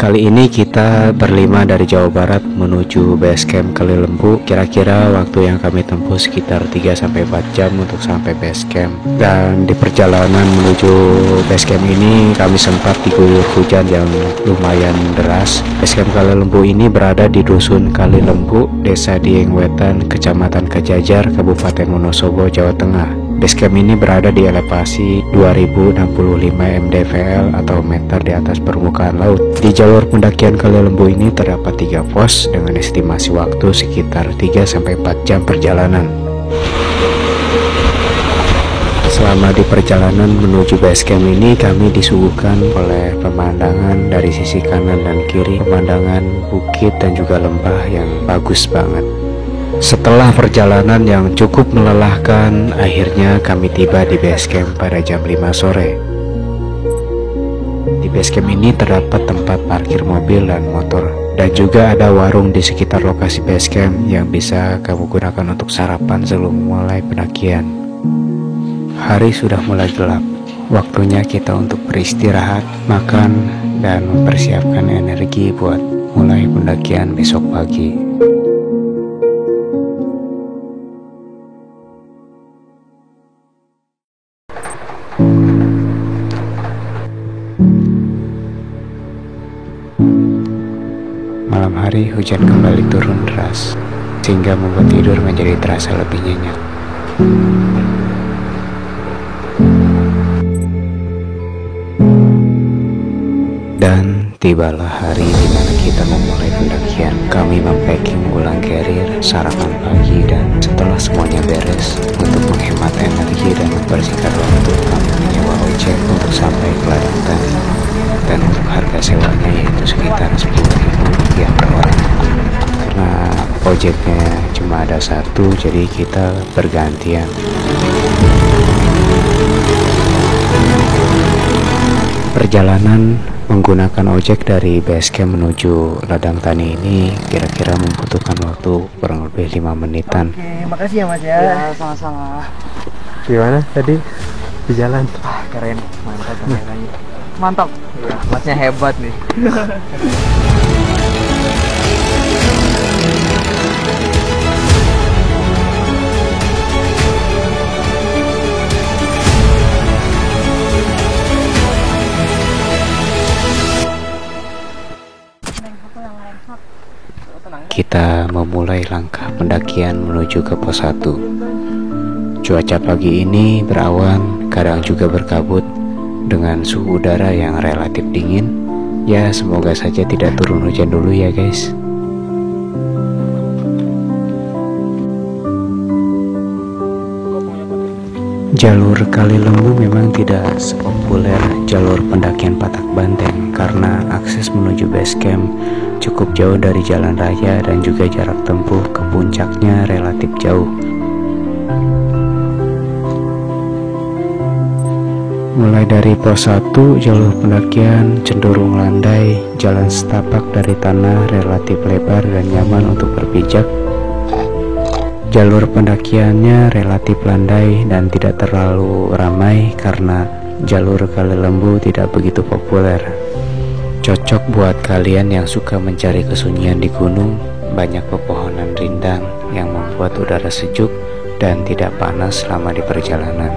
Kali ini kita berlima dari Jawa Barat menuju base camp Kali Lembu. Kira-kira waktu yang kami tempuh sekitar 3-4 jam untuk sampai base camp. Dan di perjalanan menuju base camp ini kami sempat diguyur hujan yang lumayan deras. Base camp Kali Lembu ini berada di Dusun Kali Lembu, Desa Dieng Wetan, Kecamatan Kajajar, Kabupaten Wonosobo, Jawa Tengah. Base camp ini berada di elevasi 2065 mdpl atau meter di atas permukaan laut. Di jalur pendakian Kali Lembu ini terdapat 3 pos dengan estimasi waktu sekitar 3-4 jam perjalanan. Selama di perjalanan menuju base camp ini kami disuguhkan oleh pemandangan dari sisi kanan dan kiri, pemandangan bukit dan juga lembah yang bagus banget. Setelah perjalanan yang cukup melelahkan, akhirnya kami tiba di base camp pada jam 5 sore. Di base camp ini terdapat tempat parkir mobil dan motor, dan juga ada warung di sekitar lokasi base camp yang bisa kamu gunakan untuk sarapan sebelum mulai pendakian. Hari sudah mulai gelap, waktunya kita untuk beristirahat, makan, dan mempersiapkan energi buat mulai pendakian besok pagi. Malam hari hujan kembali turun deras, sehingga membuat tidur menjadi terasa lebih nyenyak. Dan tibalah hari di mana kita memulai pendakian. Kami mempacking ulang carrier, sarapan pagi, dan setelah semuanya beres, untuk menghemat energi dan mempersingkat waktu, kami menyewa ojek untuk sampai ke ladang tani. Dan untuk harga sewanya yaitu sekitar 10.000 rupiah per orang. Karena ojeknya cuma ada satu, jadi kita bergantian. Perjalanan menggunakan ojek dari base camp menuju ladang tani ini kira-kira membutuhkan waktu kurang lebih 5 menitan. Oke, makasih ya Mas ya. Ya, sama-sama. Gimana tadi di jalan? Keren, mantap kameranya. Mantap. Ya, Masnya hebat nih. Kita memulai langkah pendakian menuju ke pos 1. Cuaca pagi ini berawan, kadang juga berkabut, dengan suhu udara yang relatif dingin. Ya, semoga saja tidak turun hujan dulu ya guys. Jalur Kali Lembu memang tidak sepopuler jalur pendakian Patak Banteng karena akses menuju base camp cukup jauh dari jalan raya dan juga jarak tempuh ke puncaknya relatif jauh. Mulai dari pos 1, jalur pendakian cenderung landai, jalan setapak dari tanah relatif lebar dan nyaman untuk berpijak. Jalur pendakiannya relatif landai dan tidak terlalu ramai karena jalur Kali Lembu tidak begitu populer. Cocok buat kalian yang suka mencari kesunyian di gunung, banyak pepohonan rindang yang membuat udara sejuk dan tidak panas selama di perjalanan.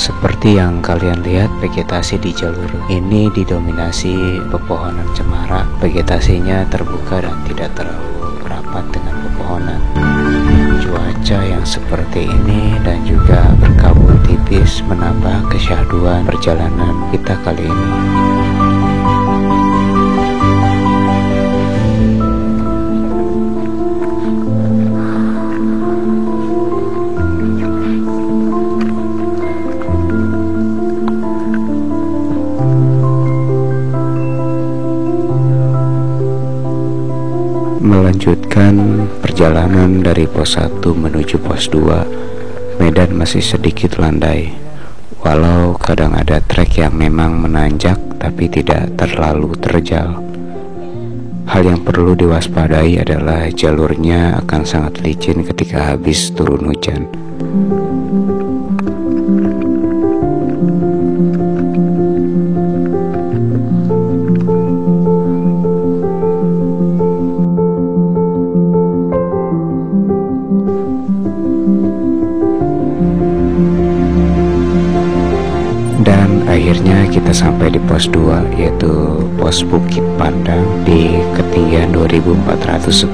Seperti yang kalian lihat, vegetasi di jalur ini didominasi pepohonan cemara. Vegetasinya terbuka dan tidak terlalu rapat dengan pepohonan. Cuaca yang seperti ini dan juga berkabut tipis menambah kesyahduan perjalanan kita kali ini. Melanjutkan perjalanan dari pos 1 menuju pos 2, medan dan masih sedikit landai. Walau kadang ada trek yang memang menanjak tapi tidak terlalu terjal. Hal yang perlu diwaspadai adalah jalurnya akan sangat licin ketika habis turun hujan. Dan akhirnya kita sampai di pos 2, yaitu pos Bukit Pandang di ketinggian 2410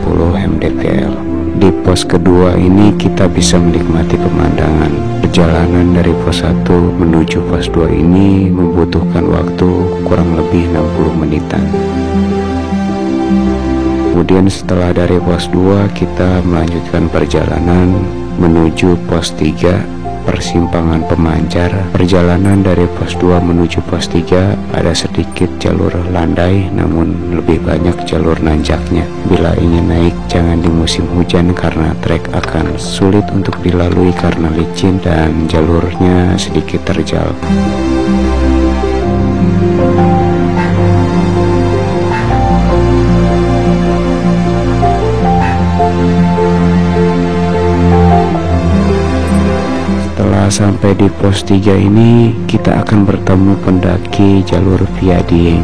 mdpl. Di pos kedua ini kita bisa menikmati pemandangan. Perjalanan dari pos 1 menuju pos 2 ini membutuhkan waktu kurang lebih 60 menitan. Kemudian setelah dari pos 2 kita melanjutkan perjalanan menuju pos 3, persimpangan Pemancar. Perjalanan dari pos 2 menuju pos 3 ada sedikit jalur landai, namun lebih banyak jalur nanjaknya. Bila ingin naik jangan di musim hujan karena trek akan sulit untuk dilalui karena licin dan jalurnya sedikit terjal. Sampai di pos 3 ini kita akan bertemu pendaki jalur Via Dieng.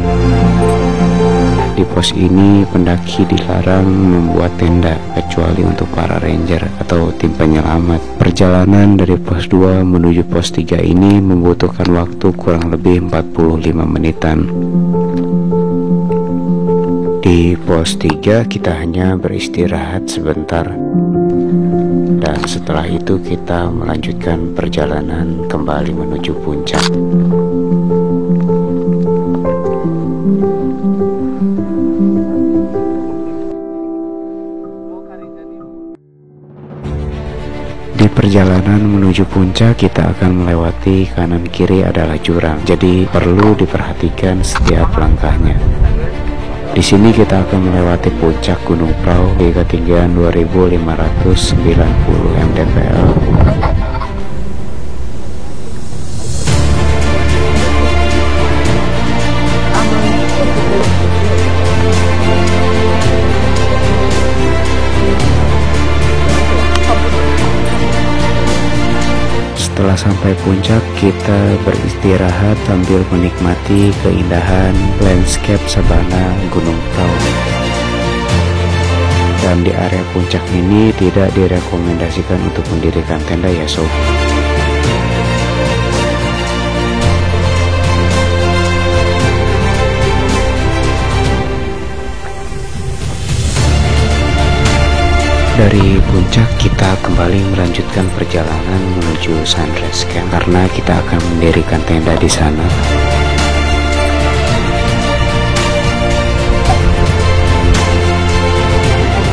Di pos ini pendaki dilarang membuat tenda kecuali untuk para ranger atau tim penyelamat. Perjalanan dari pos 2 menuju pos 3 ini membutuhkan waktu kurang lebih 45 menitan. Di pos 3 kita hanya beristirahat sebentar. Dan setelah itu kita melanjutkan perjalanan kembali menuju puncak. Di perjalanan menuju puncak kita akan melewati kanan kiri adalah jurang, jadi perlu diperhatikan setiap langkahnya. Di sini kita akan melewati puncak Gunung Prau di ketinggian 2590 mdpl. Setelah sampai puncak, kita beristirahat sambil menikmati keindahan landscape sabana Gunung Prau. Dan di area puncak ini tidak direkomendasikan untuk mendirikan tenda ya sob. Dari puncak kita kembali melanjutkan perjalanan menuju Sunrise Camp karena kita akan mendirikan tenda di sana.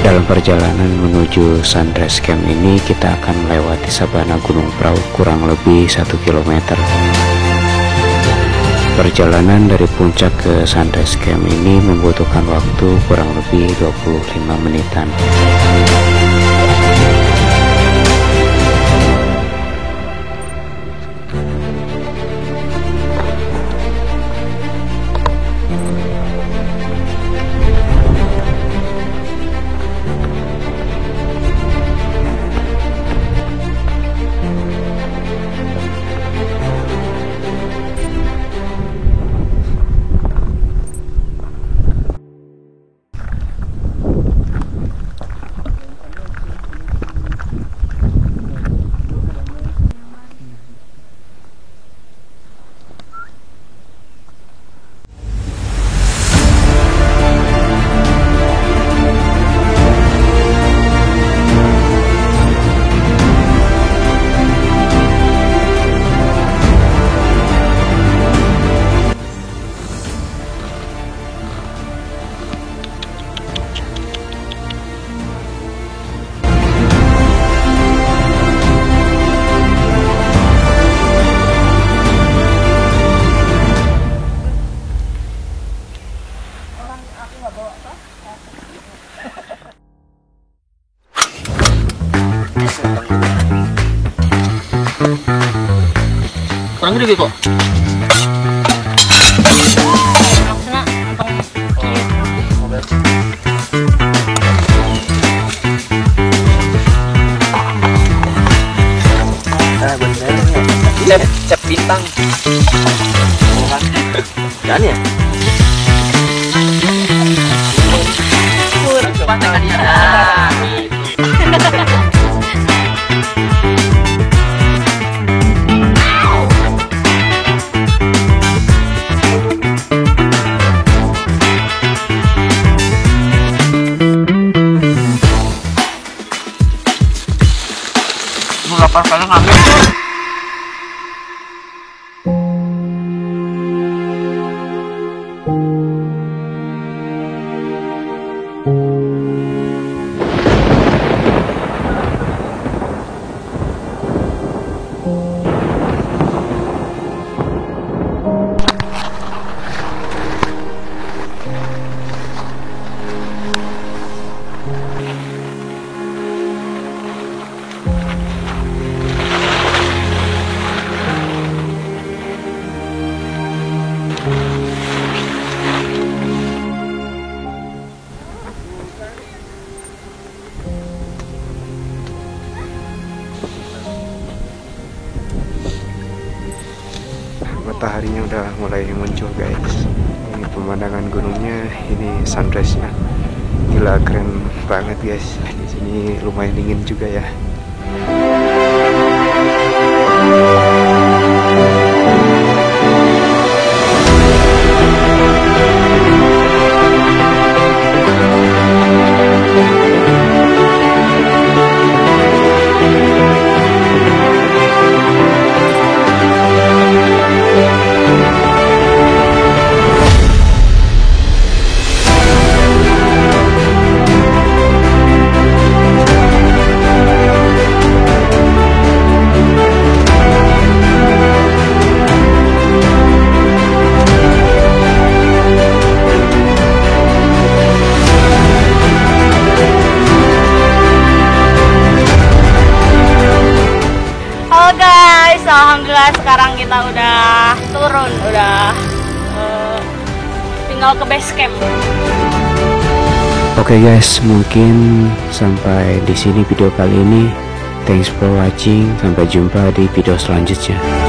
Dalam perjalanan menuju Sunrise Camp ini kita akan melewati sabana Gunung Prau kurang lebih 1 km. Perjalanan dari puncak ke Sunrise Camp ini membutuhkan waktu kurang lebih 25 menitan. lagi kok. Cep bintang. Kan ya? Lapar kalian ngambil. Mataharinya udah mulai muncul guys. Ini pemandangan gunungnya, ini sunrise-nya. Gila keren banget guys. Di sini lumayan dingin juga ya. Alhamdulillah sekarang kita udah turun, udah tinggal ke base camp. Oke guys, mungkin sampai di sini video kali ini. Thanks for watching. Sampai jumpa di video selanjutnya.